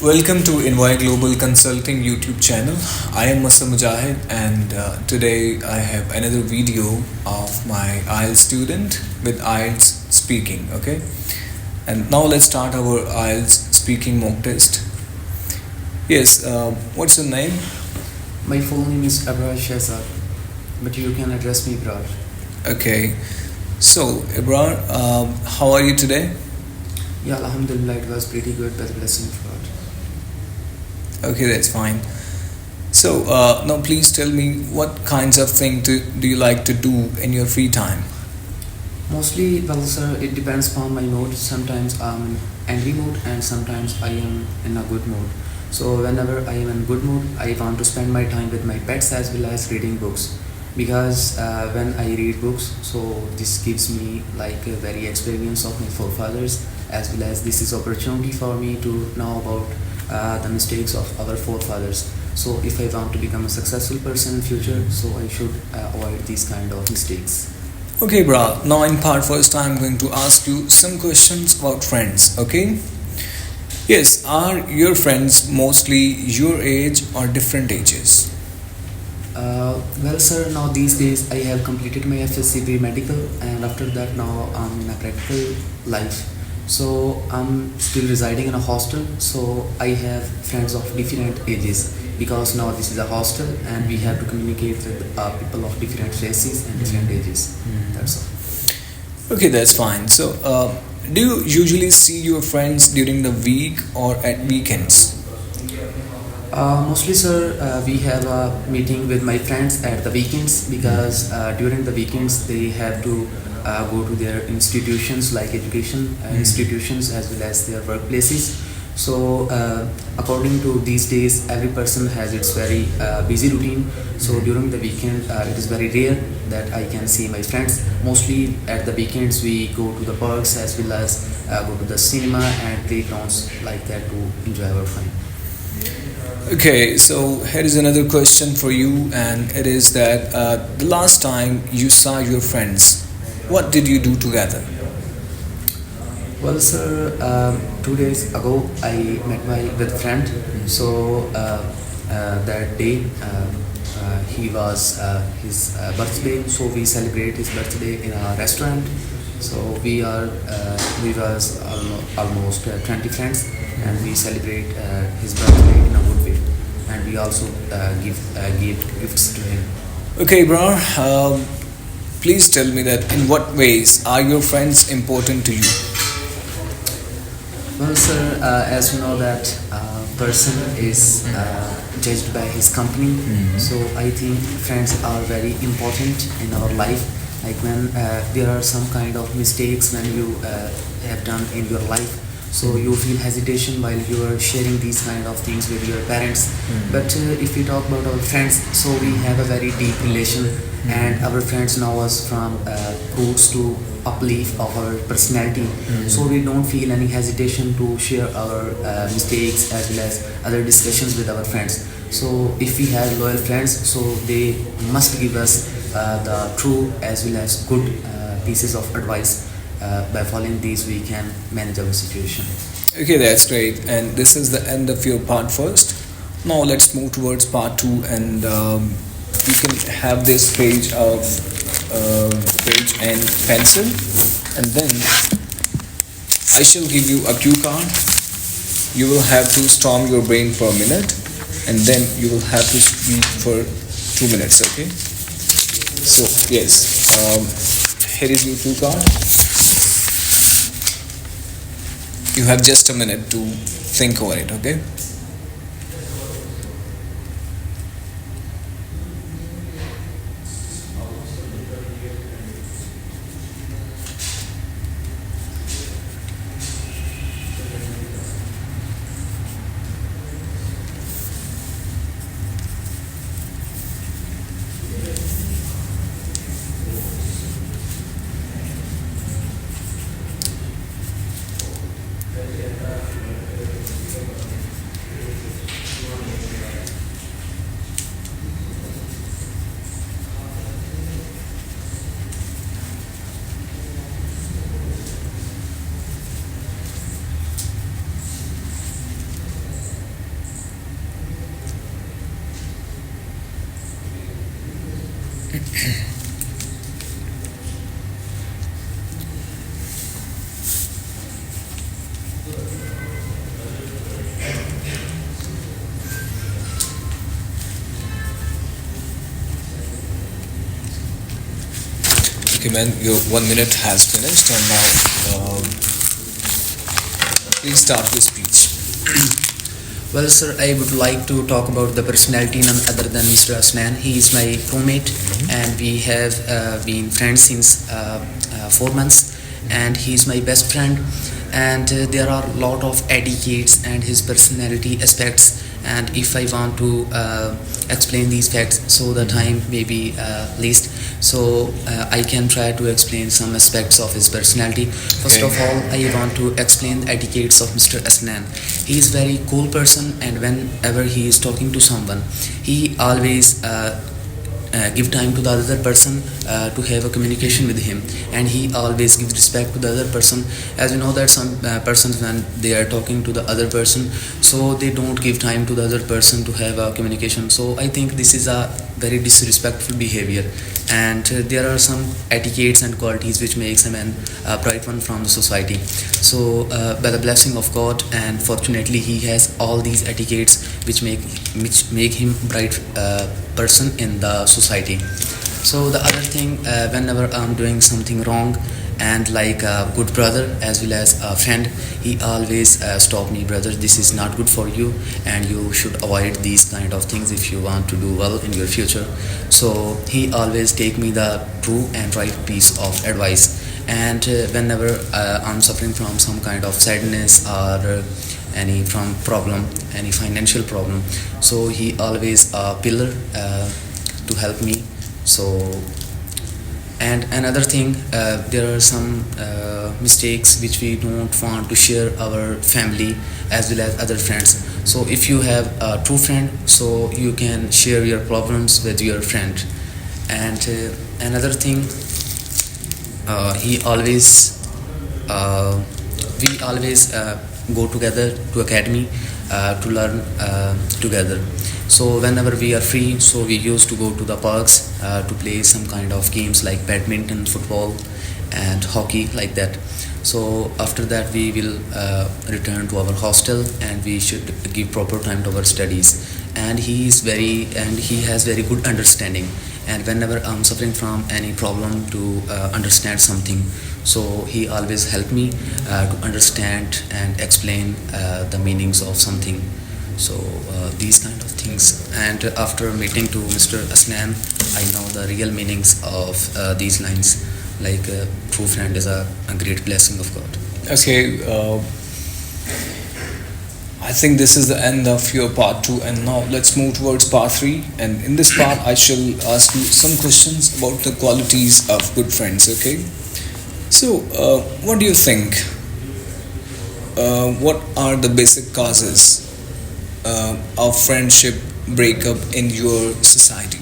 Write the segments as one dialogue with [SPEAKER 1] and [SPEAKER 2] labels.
[SPEAKER 1] Welcome to Innvoy Global Consulting YouTube channel. I am 𝐒𝐤𝐻𝐻 and today I have another video of my IELTS student with IELTS speaking. Okay, and now let's start our IELTS speaking mock test. Yes, what's your name?
[SPEAKER 2] My full name is Ibrahim Shahzad, but you can address me Ibrahim.
[SPEAKER 1] Okay, so Ibrahim, how are you today?
[SPEAKER 2] Yeah, Alhamdulillah, it was pretty good by the blessing of God.
[SPEAKER 1] Okay, that's fine. So now please tell me what kinds of things do you like to do in your free time?
[SPEAKER 2] Mostly, well, sir, it depends upon my mood. Sometimes I'm in angry mood and sometimes I am in a good mood. So whenever I am in good mood, I want to spend my time with my pets as well as reading books. Because when I read books, so this gives me like a very experience of my forefathers, as well as this is opportunity for me to know about the mistakes of our forefathers. So if I want to become a successful person in future, so I should avoid these kind of mistakes.
[SPEAKER 1] Okay, bro. Now in part first, I'm going to ask you some questions about friends. Okay. Yes, are your friends mostly your age or different ages?
[SPEAKER 2] Well, sir, now these days I have completed my FSC Medical, and after that now I'm in a practical life. So I'm still residing in a hostel, so I have friends of different ages because now this is a hostel and we have to communicate with people of different races and different ages. That's all.
[SPEAKER 1] Okay, that's fine. So do you usually see your friends during the week or at weekends?
[SPEAKER 2] Mostly, sir, we have a meeting with my friends at the weekends because during the weekends they have to go to their institutions like education institutions as well as their workplaces. So according to these days, every person has its very busy routine. So during the weekend, it is very rare that I can see my friends. Mostly at the weekends, we go to the parks as well as go to the cinema and playgrounds like that to enjoy our fun.
[SPEAKER 1] Okay, so here is another question for you, and it is that the last time you saw your friends, what did you do together?
[SPEAKER 2] Well, sir, 2 days ago I met my with friend. So that day he was his birthday. So we celebrate his birthday in a restaurant. So we was almost 20 friends, and we celebrate his birthday in a good way. And we also give gifts to him.
[SPEAKER 1] Okay, bro. Please tell me that in what ways are your friends important to you?
[SPEAKER 2] Well, sir, as you know that person is judged by his company. So I think friends are very important in our life. Like when there are some kind of mistakes when you have done in your life, so you feel hesitation while you are sharing these kind of things with your parents. But if we talk about our friends, so we have a very deep relation, and our friends know us from roots to uplift of our personality. So we don't feel any hesitation to share our mistakes as well as other discussions with our friends. So if we have loyal friends, so they must give us the true as well as good pieces of advice. By following these, we can manage our situation.
[SPEAKER 1] Okay, that's great. And this is the end of your part first. Now let's move towards part two, and you can have this page of page and pencil, and then I shall give you a cue card. You will have to storm your brain for a minute, and then you will have to speak for 2 minutes. Okay. So yes, here is your cue card. You have just a minute to think over it, okay? Okay, man, your 1 minute has finished, and now please start the speech.
[SPEAKER 2] Well, sir, I would like to talk about the personality none other than Mr. Asnan. He is my roommate, and we have been friends since 4 months, and he is my best friend. And there are a lot of etiquettes and his personality aspects. And if I want to explain these facts, so the time may be least. So I can try to explain some aspects of his personality. First of all, I want to explain the etiquettes of Mr. Asnan. He is very cool person, and whenever he is talking to someone, he always give time to the other person to have a communication with him, and he always gives respect to the other person. As you know that some persons, when they are talking to the other person, so they don't give time to the other person to have a communication. So I think this is a very disrespectful behavior, and there are some etiquettes and qualities which makes a man a bright one from the society. So by the blessing of God, and fortunately he has all these etiquettes which make him bright person in the society. So the other thing, whenever I'm doing something wrong, and like a good brother as well as a friend, he always stop me, brother, this is not good for you, and you should avoid these kind of things if you want to do well in your future. So he always take me the true and right piece of advice. And whenever I'm suffering from some kind of sadness or any from problem, any financial problem, so he always a pillar to help me. So, and another thing, there are some mistakes which we don't want to share our family as well as other friends. So if you have a true friend, so you can share your problems with your friend. And another thing, he always we always go together to academy to learn together. So whenever we are free, so we used to go to the parks to play some kind of games like badminton, football and hockey, like that. So after that we will return to our hostel, and we should give proper time to our studies. And he has very good understanding, and whenever I'm suffering from any problem to understand something, so he always help me to understand and explain the meanings of something. So these kind of things. And after meeting to Mr. Asnan, I know the real meanings of these lines, like true friend is a great blessing of God.
[SPEAKER 1] Okay, I think this is the end of your part 2, and now let's move towards part 3. And in this part I shall ask you some questions about the qualities of good friends. Okay, so what do you think, what are the basic causes of friendship breakup in your society?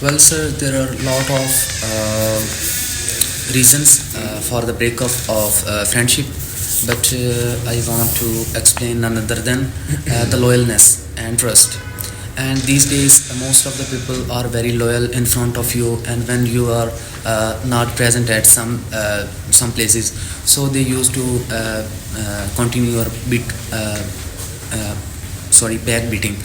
[SPEAKER 2] Well, sir, there are a lot of reasons for the breakup of friendship, but I want to explain none other than the loyalness and trust. And these days, most of the people are very loyal in front of you, and when you are not present at some places, so they used to continue your backbeating.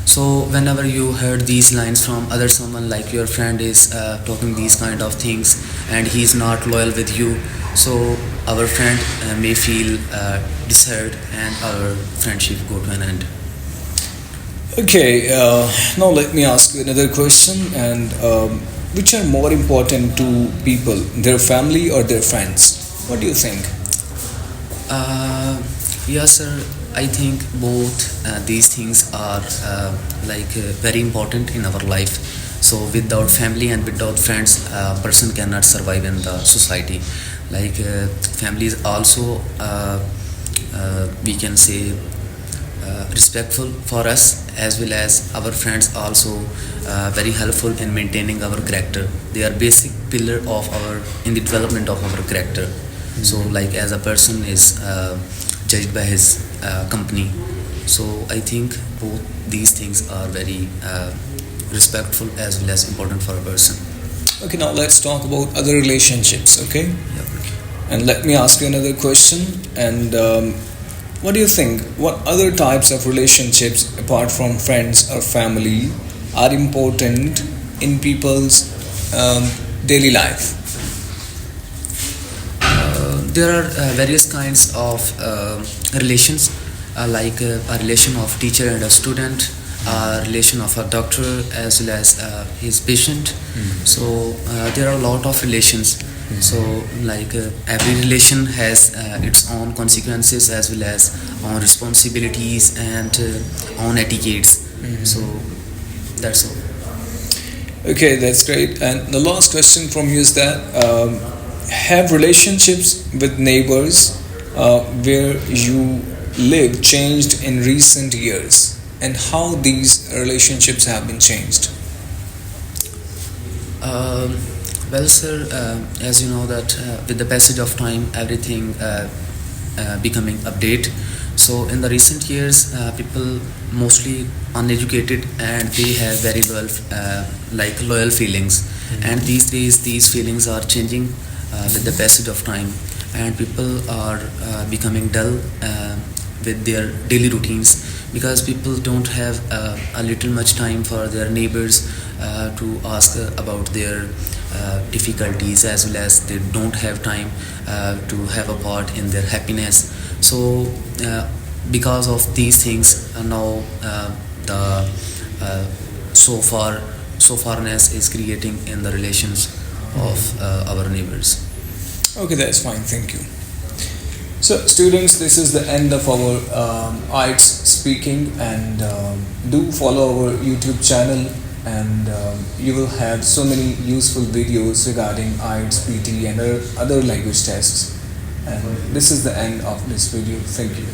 [SPEAKER 2] So whenever you heard these lines from other someone, like your friend is talking these kind of things and he is not loyal with you, so our friend may feel disheartened, and our friendship go to an end.
[SPEAKER 1] Okay, now let me ask you another question. And which are more important to people, their family or their friends? What do you think?
[SPEAKER 2] Yes, sir. I think both these things are very important in our life. So without family and without friends, a person cannot survive in the society. Like family is also, we can say, respectful for us, as well as our friends also very helpful in maintaining our character. They are basic pillar of in the development of our character. So like as a person is judged by his company. So I think both these things are very respectful as well as important for a person.
[SPEAKER 1] Okay, now let's talk about other relationships, okay?
[SPEAKER 2] Yeah.
[SPEAKER 1] And let me ask you another question. And what do you think? What other types of relationships, apart from friends or family, are important in people's daily life?
[SPEAKER 2] There are various kinds of relations, like a relation of teacher and a student, a relation of a doctor as well as his patient. So there are a lot of relations. So like every relation has its own consequences as well as own responsibilities and own etiquettes. So that's all.
[SPEAKER 1] Okay, that's great. And the last question from you is that have relationships with neighbors where you live changed in recent years, and how these relationships have been changed?
[SPEAKER 2] Well, sir, as you know that with the passage of time, everything becoming update. So in the recent years, people mostly uneducated and they have very loyal feelings. And these days, these feelings are changing with the passage of time, and people are becoming dull with their daily routines, because people don't have a little much time for their neighbors to ask about their difficulties, as well as they don't have time to have a part in their happiness. So because of these things, now the so farness is creating in the relations of our neighbors.
[SPEAKER 1] Okay, that's fine. Thank you. So, students, this is the end of our 𝐼𝐧𝐠 speaking, and do follow our YouTube channel, and you will have so many useful videos regarding 𝐼𝐧𝐠, PT, and other language tests. And this is the end of this video. Thank you.